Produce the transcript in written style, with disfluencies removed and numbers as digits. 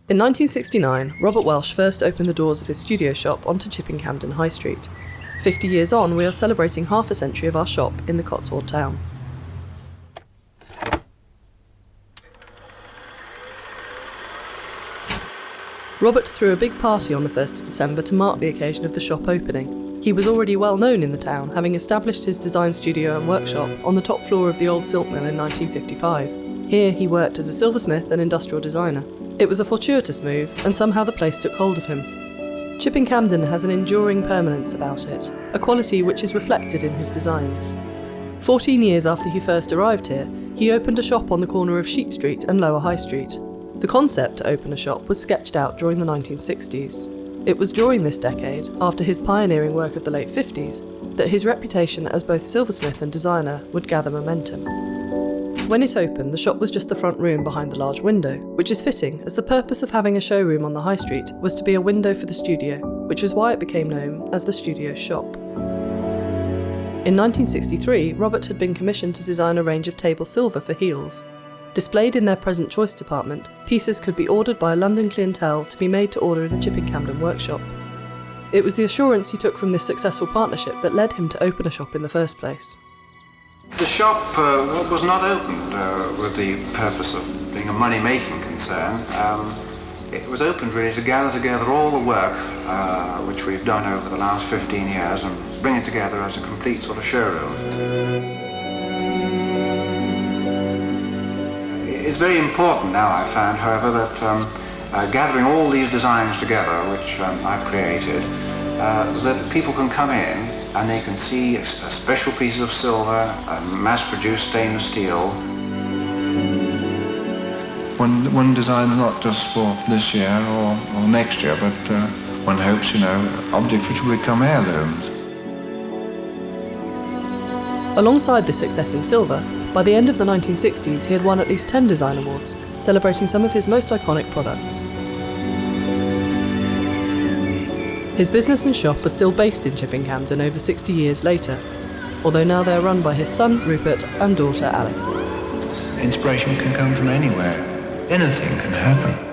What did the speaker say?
In 1969, Robert Welch first opened the doors of his studio shop onto Chipping Campden High Street. 50 years on, we are celebrating half a century of our shop in the Cotswold town. Robert threw a big party on the 1st of December to mark the occasion of the shop opening. He was already well known in the town, having established his design studio and workshop on the top floor of the old silk mill in 1955. Here he worked as a silversmith and industrial designer. It was a fortuitous move, and somehow the place took hold of him. Chipping Campden has an enduring permanence about it, a quality which is reflected in his designs. 14 years after he first arrived here, he opened a shop on the corner of Sheep Street and Lower High Street. The concept to open a shop was sketched out during the 1960s. It was during this decade, after his pioneering work of the late 50s, that his reputation as both silversmith and designer would gather momentum. When it opened, the shop was just the front room behind the large window, which is fitting, as the purpose of having a showroom on the high street was to be a window for the studio, which was why it became known as the studio shop. In 1963, Robert had been commissioned to design a range of table silver for heels. Displayed in their present choice department, pieces could be ordered by a London clientele to be made to order in the Chipping Campden workshop. It was the assurance he took from this successful partnership that led him to open a shop in the first place. The shop was not opened with the purpose of being a money-making concern. It was opened really to gather together all the work which we've done over the last 15 years and bring it together as a complete sort of showroom. It's very important now, I found, however, that gathering all these designs together, which I've created, that people can come in and they can see a special piece of silver, mass-produced stainless steel. One design is not just for this year or next year, but one hopes, objects which will become heirlooms. Alongside this success in silver, by the end of the 1960s he had won at least 10 design awards, celebrating some of his most iconic products. His business and shop are still based in Chipping Campden over 60 years later, although now they are run by his son Rupert and daughter Alice. Inspiration can come from anywhere. Anything can happen.